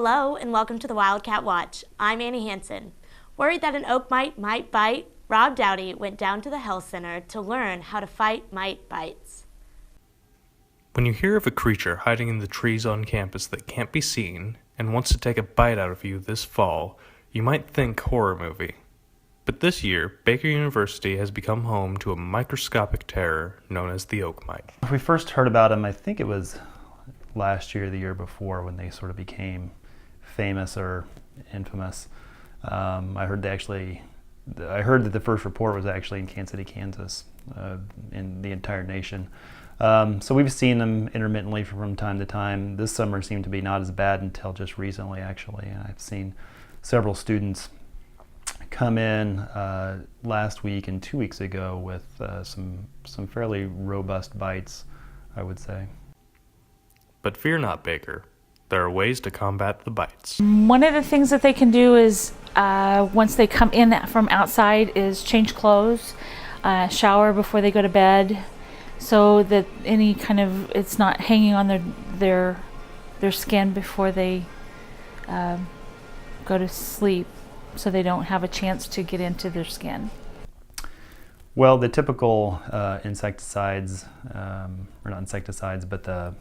Hello and welcome to the Wildcat Watch. I'm Annie Hansen. Worried that an oak mite might bite, Rob Dowdy went down to the health center to learn how to fight mite bites. When you hear of a creature hiding in the trees on campus that can't be seen and wants to take a bite out of you this fall, you might think horror movie. But this year, Baker University has become home to a microscopic terror known as the oak mite. We first heard about them, I think it was last year, the year before, when they sort of became famous or infamous. I heard that the first report was actually in Kansas City, Kansas, in the entire nation. So we've seen them intermittently from time to time. This summer seemed to be not as bad until just recently, actually. And I've seen several students come in last week and 2 weeks ago with some fairly robust bites, I would say. But fear not, Baker. There are ways to combat the bites. One of the things that they can do is, once they come in from outside, is change clothes, shower before they go to bed, so that it's not hanging on their skin before they go to sleep, so they don't have a chance to get into their skin. Well, the typical insecticides, or not insecticides, but the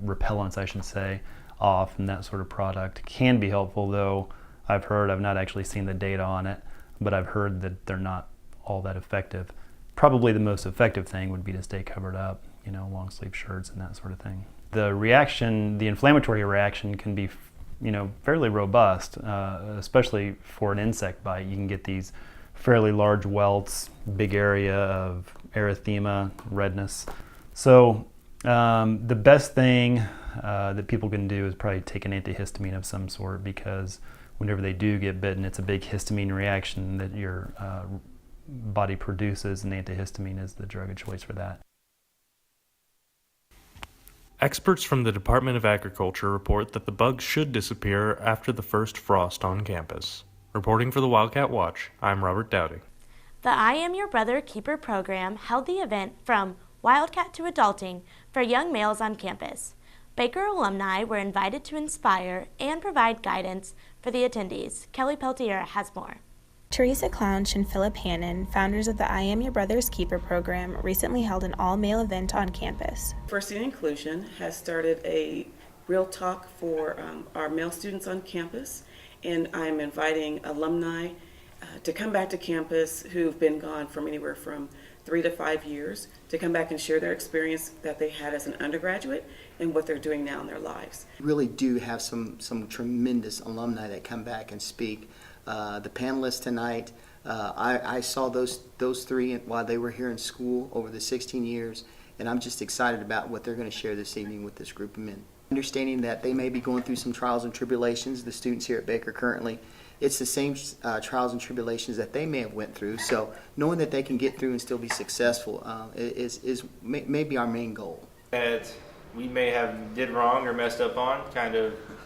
repellents, I should say, off and that sort of product can be helpful, though I've not actually seen the data on it, but I've heard that they're not all that effective. Probably the most effective thing would be to stay covered up, long sleeve shirts and that sort of thing. The inflammatory reaction can be, fairly robust, especially for an insect bite. You can get these fairly large welts, big area of erythema, redness. So the best thing that people can do is probably take an antihistamine of some sort, because whenever they do get bitten, it's a big histamine reaction that your body produces, and antihistamine is the drug of choice for that. Experts from the Department of Agriculture report that the bugs should disappear after the first frost on campus. Reporting for the Wildcat Watch, I'm Robert Dowdy. The I Am Your Brother Keeper program held the event From Wildcat to Adulting for young males on campus. Baker alumni were invited to inspire and provide guidance for the attendees. Kelly Peltier has more. Teresa Clounch and Philip Hannon, founders of the I Am Your Brother's Keeper program, recently held an all-male event on campus. Diversity and Inclusion has started a real talk for our male students on campus, and I'm inviting alumni to come back to campus who've been gone from anywhere from 3 to 5 years, to come back and share their experience that they had as an undergraduate and what they're doing now in their lives. We really do have some tremendous alumni that come back and speak. The panelists tonight, I saw those three while they were here in school over the 16 years, and I'm just excited about what they're going to share this evening with this group of men. Understanding that they may be going through some trials and tribulations, the students here at Baker currently, it's the same trials and tribulations that they may have went through, so knowing that they can get through and still be successful is maybe our main goal. That we may have did wrong or messed up on,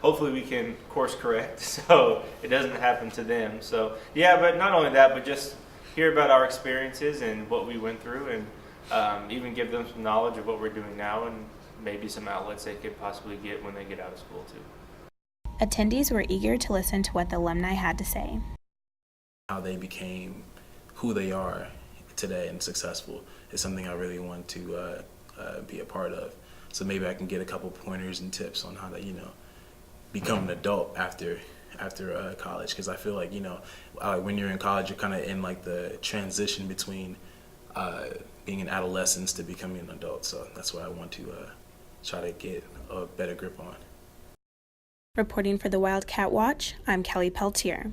hopefully we can course correct so it doesn't happen to them. So yeah, but not only that, but just hear about our experiences and what we went through, and even give them some knowledge of what we're doing now, and maybe some outlets they could possibly get when they get out of school too. Attendees were eager to listen to what the alumni had to say. How they became who they are today and successful is something I really want to be a part of. So maybe I can get a couple pointers and tips on how to, become an adult after college. Because I feel like, when you're in college, you're kind of in like the transition between being an adolescence to becoming an adult. So that's what I want to try to get a better grip on. Reporting for the Wildcat Watch, I'm Kelly Peltier.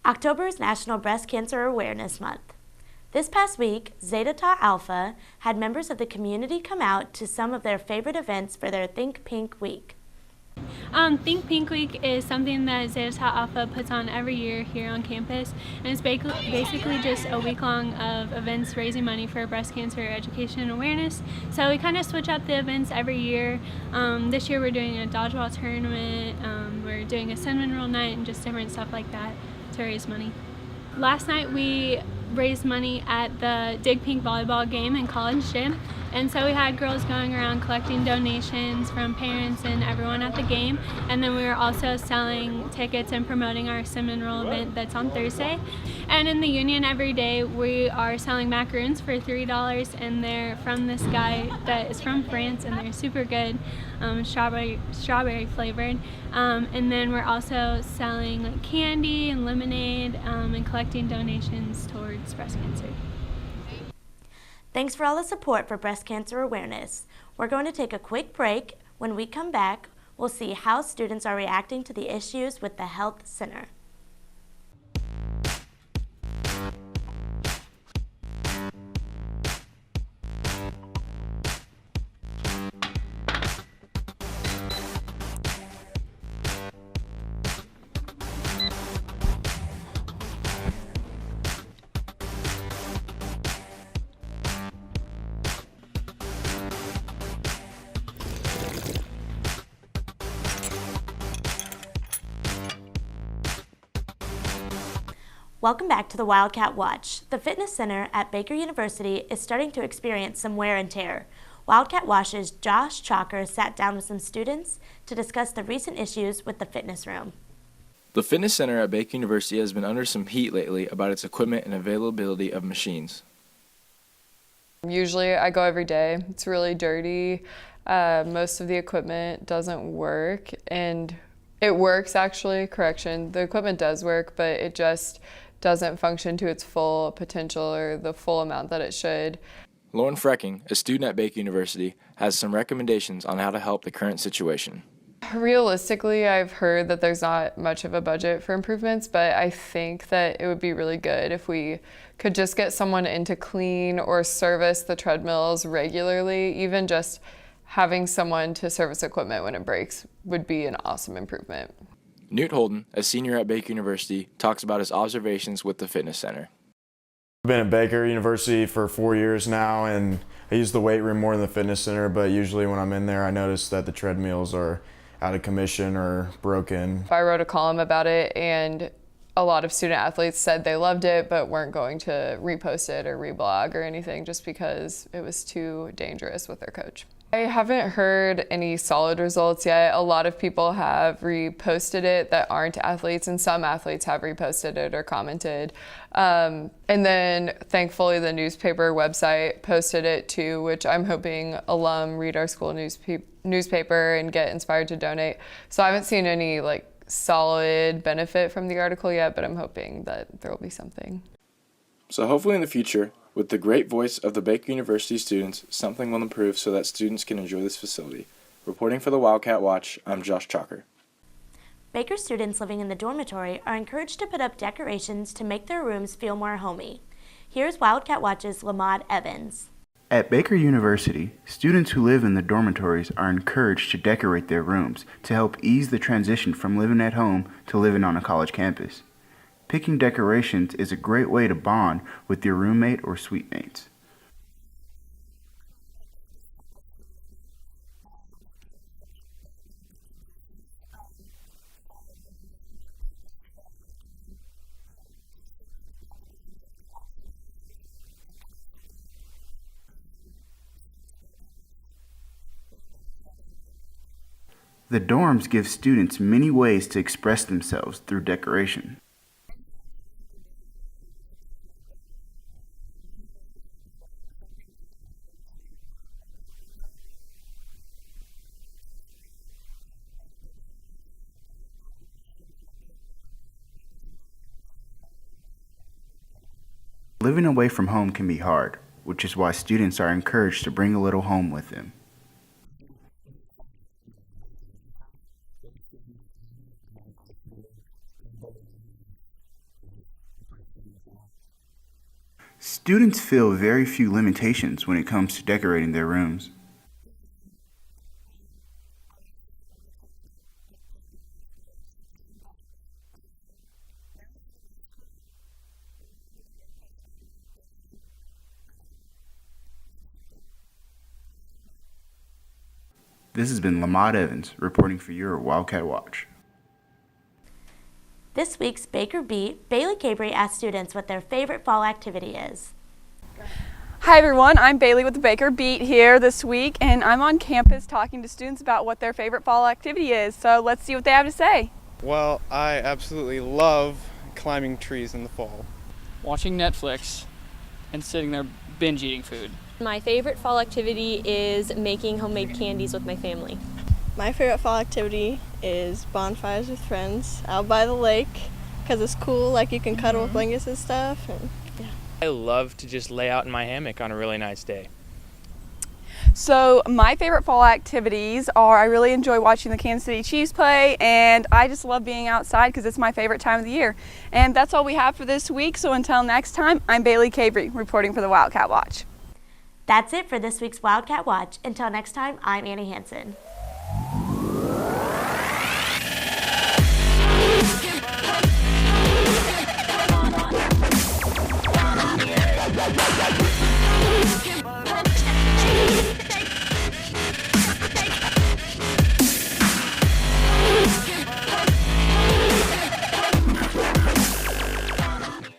October is National Breast Cancer Awareness Month. This past week, Zeta Tau Alpha had members of the community come out to some of their favorite events for their Think Pink Week. Think Pink Week is something that Zeta Tau Alpha puts on every year here on campus, and it's basically just a week long of events raising money for breast cancer education and awareness. So we kind of switch up the events every year. This year we're doing a dodgeball tournament, we're doing a cinnamon roll night, and just different stuff like that to raise money. Last night we raise money at the Dig Pink volleyball game in College Gym. And so we had girls going around collecting donations from parents and everyone at the game. And then we were also selling tickets and promoting our Sim and Roll event that's on Thursday. And in the Union every day, we are selling macaroons for $3, and they're from this guy that is from France, and they're super good, strawberry flavored. And then we're also selling like candy and lemonade and collecting donations towards breast cancer. Thanks for all the support for breast cancer awareness. We're going to take a quick break. When we come back, we'll see how students are reacting to the issues with the health center. Welcome back to the Wildcat Watch. The fitness center at Baker University is starting to experience some wear and tear. Wildcat Watch's Josh Chalker sat down with some students to discuss the recent issues with the fitness room. The fitness center at Baker University has been under some heat lately about its equipment and availability of machines. Usually I go every day. It's really dirty. Most of the equipment doesn't work, and it works actually, correction. The equipment does work, but it just doesn't function to its full potential or the full amount that it should. Lauren Frecking, a student at Baker University, has some recommendations on how to help the current situation. Realistically, I've heard that there's not much of a budget for improvements, but I think that it would be really good if we could just get someone in to clean or service the treadmills regularly. Even just having someone to service equipment when it breaks would be an awesome improvement. Newt Holden, a senior at Baker University, talks about his observations with the fitness center. I've been at Baker University for 4 years now, and I use the weight room more than the fitness center, but usually when I'm in there, I notice that the treadmills are out of commission or broken. I wrote a column about it, and a lot of student athletes said they loved it but weren't going to repost it or reblog or anything just because it was too dangerous with their coach. I haven't heard any solid results yet. A lot of people have reposted it that aren't athletes, and some athletes have reposted it or commented. And then thankfully the newspaper website posted it too, which I'm hoping alum read our school newspaper and get inspired to donate. So I haven't seen any solid benefit from the article yet, but I'm hoping that there will be something. So hopefully in the future, with the great voice of the Baker University students, something will improve so that students can enjoy this facility. Reporting for the Wildcat Watch, I'm Josh Chalker. Baker students living in the dormitory are encouraged to put up decorations to make their rooms feel more homey. Here's Wildcat Watch's Lamad Evans. At Baker University, students who live in the dormitories are encouraged to decorate their rooms to help ease the transition from living at home to living on a college campus. Picking decorations is a great way to bond with your roommate or suite mates. The dorms give students many ways to express themselves through decoration. Living away from home can be hard, which is why students are encouraged to bring a little home with them. Students feel very few limitations when it comes to decorating their rooms. This has been Lamad Evans reporting for your Wildcat Watch. This week's Baker Beat, Bailey Cabry asked students what their favorite fall activity is. Hi everyone, I'm Bailey with the Baker Beat here this week, and I'm on campus talking to students about what their favorite fall activity is. So let's see what they have to say. Well, I absolutely love climbing trees in the fall. Watching Netflix and sitting there binge eating food. My favorite fall activity is making homemade candies with my family. My favorite fall activity is bonfires with friends out by the lake because it's cool, like you can cuddle with blankets and stuff. And, yeah. I love to just lay out in my hammock on a really nice day. So my favorite fall activities are I really enjoy watching the Kansas City Chiefs play, and I just love being outside because it's my favorite time of the year. And that's all we have for this week, so until next time, I'm Bailey Cabry reporting for the Wildcat Watch. That's it for this week's Wildcat Watch. Until next time, I'm Annie Hansen.